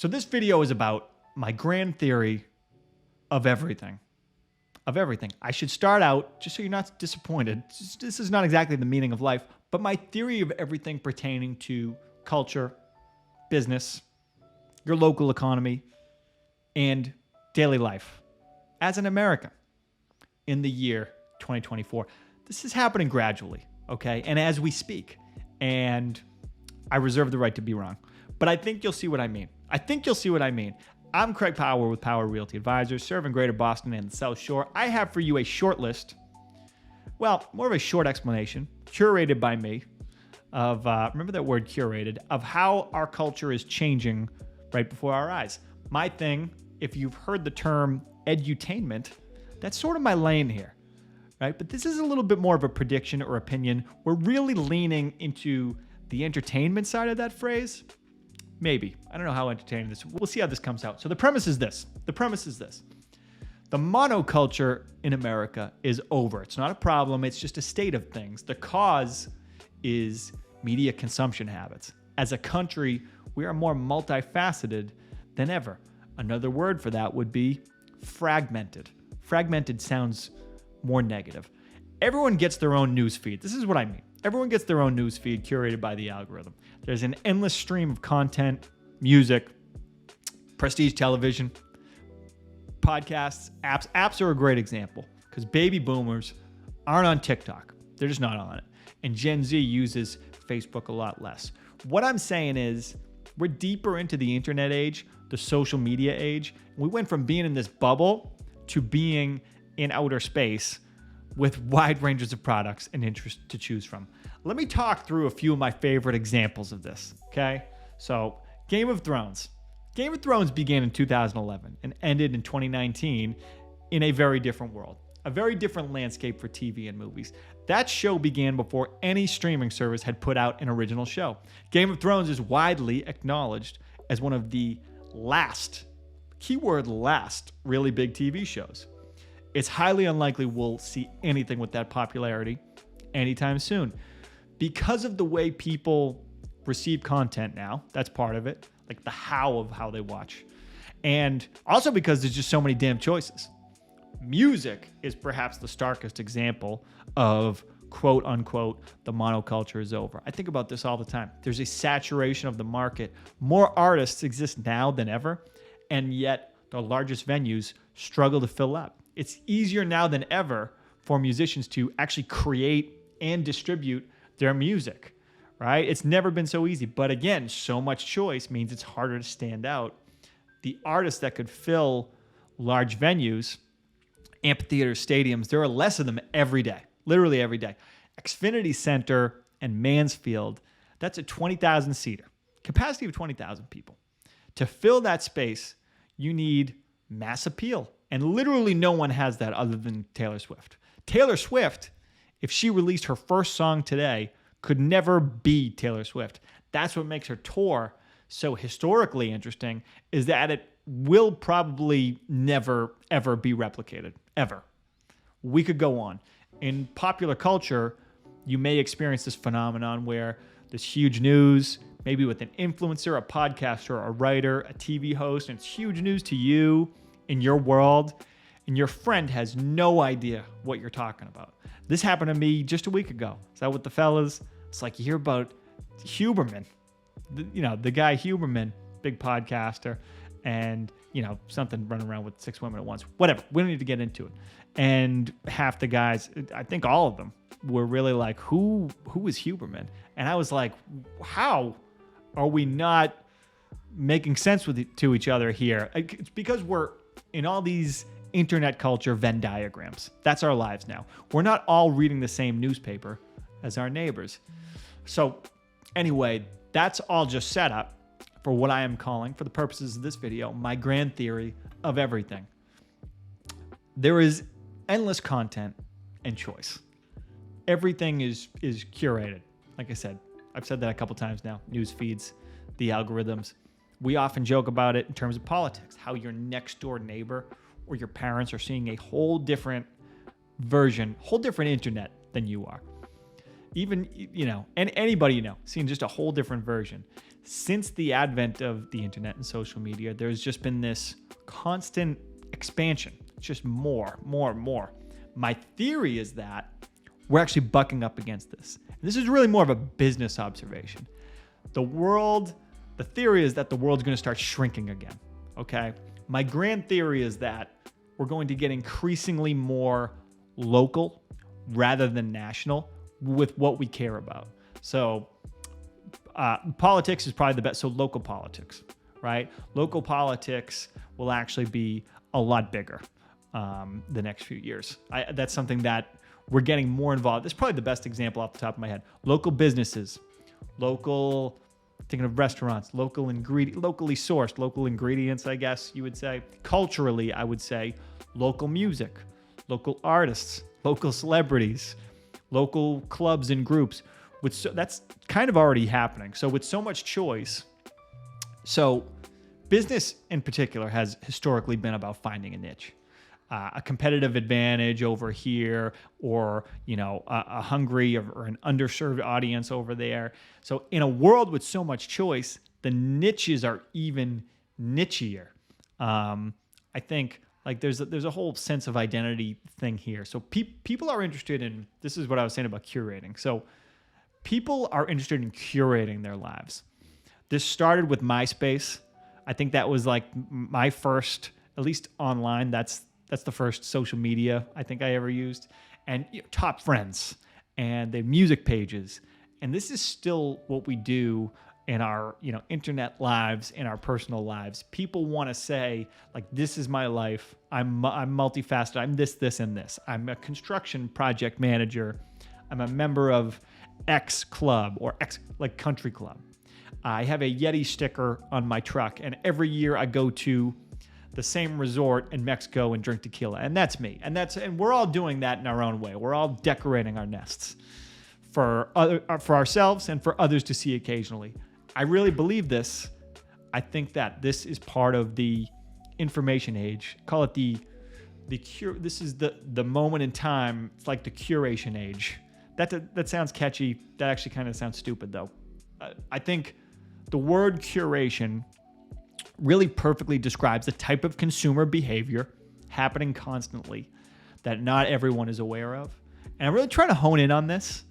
So this video is about my grand theory of everything. Of everything. I should start out, just so you're not disappointed, this is not exactly the meaning of life, but my theory of everything pertaining to culture, business, your local economy, and daily life as an American in the year 2024. This is happening gradually, okay? And as we speak. And I reserve the right to be wrong. But I think you'll see what I mean. I'm Craig Power with Power Realty Advisors, serving Greater Boston and the South Shore. I have for you a short list, well, more of a short explanation, curated by me, of, remember that word curated, of how our culture is changing right before our eyes. My thing, if you've heard the term edutainment, that's sort of my lane here, right? But this is a little bit more of a prediction or opinion. We're really leaning into the entertainment side of that phrase. Maybe. I don't know how entertaining this. We'll see how this comes out. So the premise is this. The monoculture in America is over. It's not a problem. It's just a state of things. The cause is media consumption habits. As a country, we are more multifaceted than ever. Another word for that would be fragmented. Fragmented sounds more negative. Everyone gets their own news feed. This is what I mean. Everyone gets their own news feed curated by the algorithm. There's an endless stream of content, music, prestige television, podcasts, apps. Apps are a great example because baby boomers aren't on TikTok. They're just not on it. And Gen Z uses Facebook a lot less. What I'm saying is we're deeper into the internet age, the social media age. We went from being in this bubble to being in outer space with wide ranges of products and interests to choose from. Let me talk through a few of my favorite examples of this, okay? So, Game of Thrones. Game of Thrones began in 2011 and ended in 2019 in a very different world, a very different landscape for TV and movies. That show began before any streaming service had put out an original show. Game of Thrones is widely acknowledged as one of the last, keyword last, really big TV shows. It's highly unlikely we'll see anything with that popularity anytime soon. Because of the way people receive content now, that's part of it, like the how of how they watch. And also because there's just so many damn choices. Music is perhaps the starkest example of quote unquote, the monoculture is over. I think about this all the time. There's a saturation of the market. More artists exist now than ever, and yet the largest venues struggle to fill up. It's easier now than ever for musicians to actually create and distribute their music, right? It's never been so easy. But again, so much choice means it's harder to stand out. The artists that could fill large venues, amphitheaters, stadiums, there are less of them every day, literally every day. Xfinity Center and Mansfield, that's a 20,000 seater, capacity of 20,000 people. To fill that space, you need mass appeal. And literally no one has that other than Taylor Swift. Taylor Swift, if she released her first song today, could never be Taylor Swift. That's what makes her tour so historically interesting, is that it will probably never, ever be replicated. Ever. We could go on. In popular culture, you may experience this phenomenon where there's huge news, maybe with an influencer, a podcaster, a writer, a TV host, and it's huge news to you in your world, and your friend has no idea what you're talking about. This happened to me just a week ago. Is that with the fellas? It's like you hear about Huberman, the guy Huberman, big podcaster, and something running around with 6 women at once. Whatever. We don't need to get into it. And half the guys, I think all of them, were really like, who is Huberman? And I was like, how are we not making sense to each other here? It's because we're in all these internet culture Venn diagrams. That's our lives now. We're not all reading the same newspaper as our neighbors. So anyway, that's all just set up for what I am calling, for the purposes of this video, my grand theory of everything. There is endless content and choice. Everything is curated. Like I said, I've said that a couple times now. News feeds, the algorithms. We often joke about it in terms of politics, how your next door neighbor or your parents are seeing a whole different version, whole different internet than you are. Even, and anybody seeing just a whole different version. since the advent of the internet and social media, there's just been this constant expansion. It's just more. My theory is that we're actually bucking up against this. And this is really more of a business observation. The theory is that the world's going to start shrinking again, okay? My grand theory is that we're going to get increasingly more local rather than national with what we care about. So politics is probably the best. So local politics, right? Local politics will actually be a lot bigger the next few years. That's something that we're getting more involved. That's probably the best example off the top of my head. Local businesses, thinking of restaurants, locally sourced, local ingredients, I guess you would say. Culturally, I would say local music, local artists, local celebrities, local clubs and groups. That's kind of already happening. So with so much choice, business in particular has historically been about finding a niche. A competitive advantage over here, or a hungry or an underserved audience over there. So in a world with so much choice, the niches are even nichier. I think there's a whole sense of identity thing here. So people are interested in, this is what I was saying about curating. So people are interested in curating their lives. This started with MySpace. I think that was like my first, at least online, that's the first social media I think I ever used. And top friends, and the music pages. And this is still what we do in our internet lives, in our personal lives. People want to say, this is my life. I'm multifaceted. I'm this, and this. I'm a construction project manager. I'm a member of X club or X country club. I have a Yeti sticker on my truck, and every year I go to the same resort in Mexico and drink tequila. And that's me. And we're all doing that in our own way. We're all decorating our nests for ourselves and for others to see occasionally. I really believe this. I think that this is part of the information age. Call it this is the moment in time. It's like the curation age. That sounds catchy. That actually kind of sounds stupid though. I think the word curation really perfectly describes the type of consumer behavior happening constantly that not everyone is aware of. And I'm really trying to hone in on this,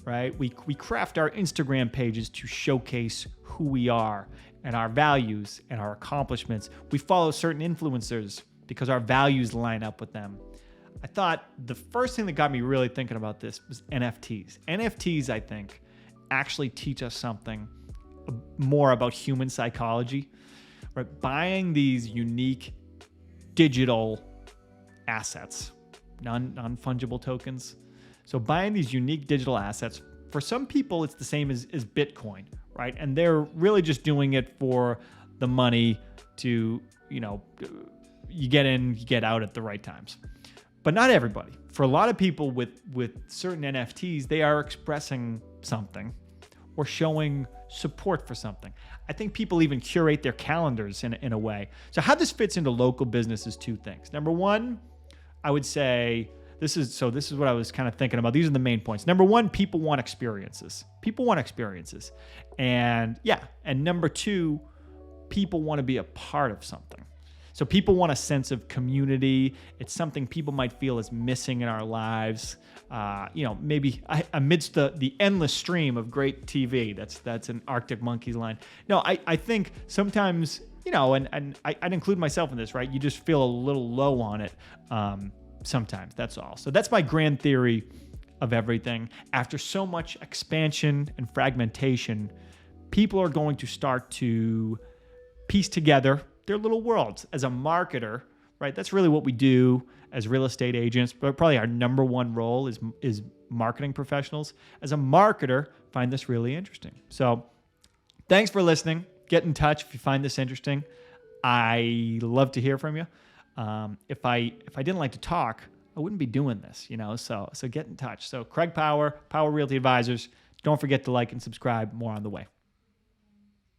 right? We craft our Instagram pages to showcase who we are and our values and our accomplishments. We follow certain influencers because our values line up with them. I thought the first thing that got me really thinking about this was NFTs. NFTs, I think, actually teach us something more about human psychology. Right, buying these unique digital assets, non-fungible tokens. So buying these unique digital assets, for some people, it's the same as Bitcoin, right? And they're really just doing it for the money to, you get in, you get out at the right times. But not everybody. For a lot of people with certain NFTs, they are expressing something or showing support for something. I think people even curate their calendars in a way. So how this fits into local business is two things. Number one, I would say this is what I was kind of thinking about. These are the main points. Number one, people want experiences. And number two, people want to be a part of something. So people want a sense of community. It's something people might feel is missing in our lives. Maybe amidst the endless stream of great TV. That's an Arctic Monkeys line. No, I think sometimes, and I'd include myself in this, right? You just feel a little low on it sometimes. That's all. So that's my grand theory of everything. After so much expansion and fragmentation, people are going to start to piece together their little worlds. As a marketer, right? That's really what we do as real estate agents, but probably our number one role is marketing professionals. As a marketer, find this really interesting. So thanks for listening. Get in touch if you find this interesting. I love to hear from you. If I didn't like to talk, I wouldn't be doing this, so get in touch. So Craig Power Realty Advisors. Don't forget to like and subscribe. More on the way.